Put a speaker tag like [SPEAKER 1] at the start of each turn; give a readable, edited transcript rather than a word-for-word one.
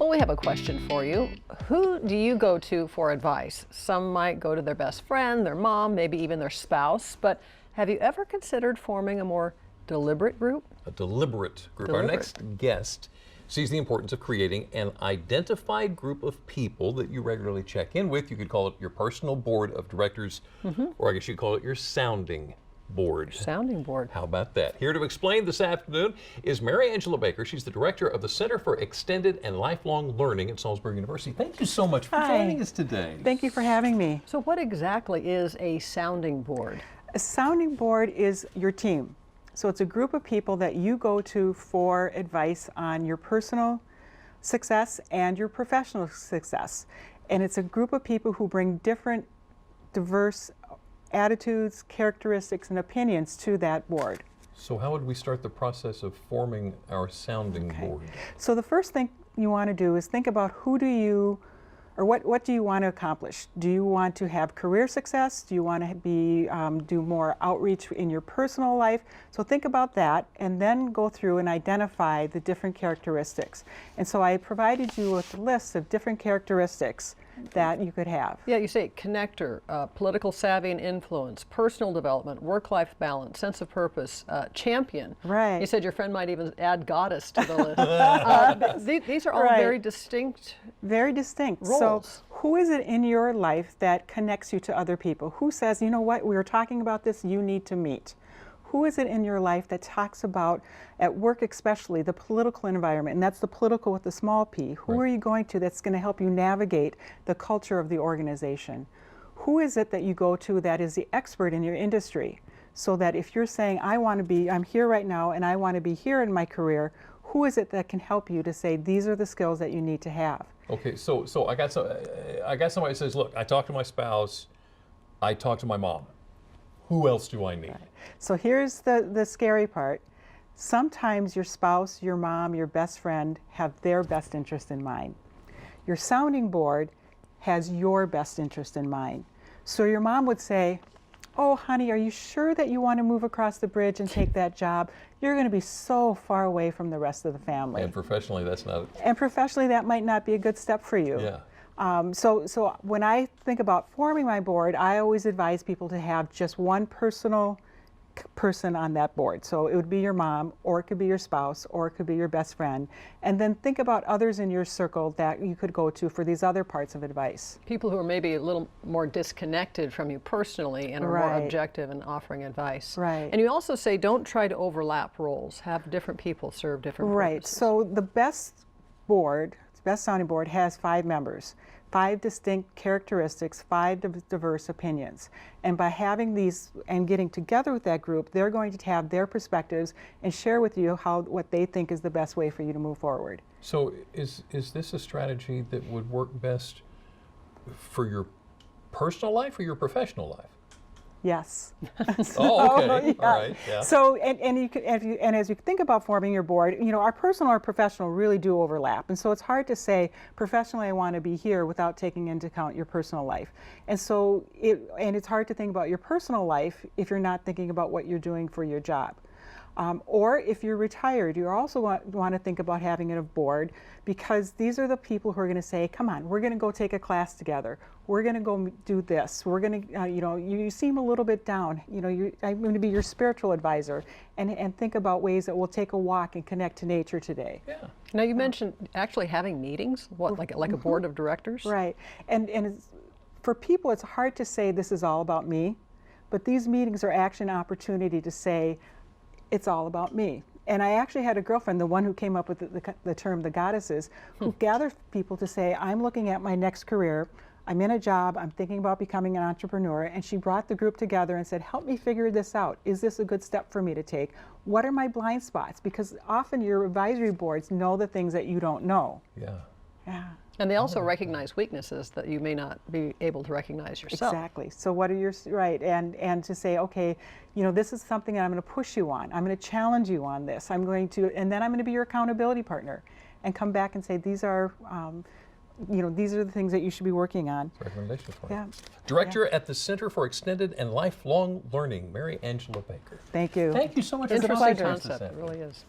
[SPEAKER 1] Well, we have a question for you. Who do you go to for advice? Some might go to their best friend, their mom, maybe even their spouse. But have you ever considered forming a more deliberate group?
[SPEAKER 2] A deliberate group. Our
[SPEAKER 1] Deliberate.
[SPEAKER 2] next guest sees the importance of creating an identified group of people that you regularly check in with. You could call it your personal board of directors, or I guess you'd call it your sounding board.
[SPEAKER 1] Sounding board.
[SPEAKER 2] How about that? Here to explain this afternoon is Mary Angela Baker. She's the director of the Center for Extended and Lifelong Learning at Salisbury University. Thank you so much for joining us today.
[SPEAKER 3] Thank you for having me.
[SPEAKER 1] So what exactly is a sounding board?
[SPEAKER 3] A sounding board is your team. So it's a group of people that you go to for advice on your personal success and your professional success. And it's a group of people who bring different, diverse attitudes, characteristics, and opinions to that board.
[SPEAKER 2] So how would we start the process of forming our sounding board?
[SPEAKER 3] So the first thing you want to do is think about who do you, or what do you want to accomplish? Do you want to have career success? Do you want to be do more outreach in your personal life? So think about that and then go through and identify the different characteristics. And so I provided you with a list of different characteristics that you could have.
[SPEAKER 1] Yeah, you say connector, political savvy and influence, personal development, work-life balance, sense of purpose, champion.
[SPEAKER 3] Right.
[SPEAKER 1] You said your friend might even add goddess to the list. These are all
[SPEAKER 3] Right.
[SPEAKER 1] very distinct.
[SPEAKER 3] Very distinct.
[SPEAKER 1] Roles.
[SPEAKER 3] So who is it in your life that connects you to other people? Who says, you know what, we were talking about this, you need to meet? Who is it in your life that talks about, at work especially, the political environment, and that's the political with the small p. Who
[SPEAKER 2] Right.
[SPEAKER 3] are you going to that's going to help you navigate the culture of the organization? Who is it that you go to that is the expert in your industry? So that if you're saying, I'm here right now and I want to be here in my career, who is it that can help you to say, these are the skills that you need to have?
[SPEAKER 2] Okay, so I got somebody that says, look, I talked to my spouse, I talked to my mom. Who else do I need?
[SPEAKER 3] So here's the scary part. Sometimes your spouse, your mom, your best friend have their best interest in mind. Your sounding board has your best interest in mind. So your mom would say, oh, honey, are you sure that you want to move across the bridge and take that job? You're going to be so far away from the rest of the family.
[SPEAKER 2] And professionally, that's not.
[SPEAKER 3] And professionally, that might not be a good step for you.
[SPEAKER 2] Yeah.
[SPEAKER 3] So when I think about forming my board, I always advise people to have just one personal person on that board. So it would be your mom, or it could be your spouse, or it could be your best friend. And then think about others in your circle that you could go to for these other parts of advice.
[SPEAKER 1] People who are maybe a little more disconnected from you personally and are more
[SPEAKER 3] Right.
[SPEAKER 1] objective in offering advice.
[SPEAKER 3] Right.
[SPEAKER 1] And you also say don't try to overlap roles. Have different people serve different
[SPEAKER 3] Right.
[SPEAKER 1] purposes.
[SPEAKER 3] So the best board, the best sounding board has 5 members, 5 distinct characteristics, 5 diverse opinions. And by having these and getting together with that group, they're going to have their perspectives and share with you what they think is the best way for you to move forward.
[SPEAKER 2] So is this a strategy that would work best for your personal life or your professional life?
[SPEAKER 3] Yes.
[SPEAKER 2] Oh, okay.
[SPEAKER 3] Yeah.
[SPEAKER 2] All right. Yeah.
[SPEAKER 3] So, and as you think about forming your board, you know, our personal or professional really do overlap. And so it's hard to say, professionally, I want to be here without taking into account your personal life. And so, it's hard to think about your personal life if you're not thinking about what you're doing for your job. Or if you're retired, you also want to think about having a board, because these are the people who are going to say, come on, we're going to go take a class together. We're going to go do this. We're going to, you know, you seem a little bit down. You know, I'm going to be your spiritual advisor, and think about ways that we'll take a walk and connect to nature today.
[SPEAKER 2] Yeah.
[SPEAKER 1] Now you mentioned actually having meetings, like a board of directors?
[SPEAKER 3] Right. And for people, it's hard to say this is all about me, but these meetings are actually an opportunity to say, it's all about me. And I actually had a girlfriend, the one who came up with the term the goddesses, who gathered people to say, I'm looking at my next career, I'm in a job, I'm thinking about becoming an entrepreneur, and she brought the group together and said, help me figure this out. Is this a good step for me to take? What are my blind spots? Because often your advisory boards know the things that you don't know.
[SPEAKER 2] Yeah.
[SPEAKER 3] Yeah.
[SPEAKER 1] And they also recognize weaknesses that you may not be able to recognize yourself.
[SPEAKER 3] Exactly. So what are your, right, and to say, okay, you know, this is something that I'm going to push you on. I'm going to challenge you on this. I'm going to, and then I'm going to be your accountability partner and come back and say, these are, you know, these are the things that you should be working on.
[SPEAKER 2] Recommendations for you.
[SPEAKER 3] Yeah.
[SPEAKER 2] Director at the Center for Extended and Lifelong Learning, Mary Angela Baker.
[SPEAKER 3] Thank you.
[SPEAKER 2] Thank you so much
[SPEAKER 1] It's
[SPEAKER 2] for
[SPEAKER 1] a
[SPEAKER 2] talking
[SPEAKER 1] pleasure
[SPEAKER 2] to us this
[SPEAKER 1] concept, it
[SPEAKER 2] afternoon.
[SPEAKER 1] really is.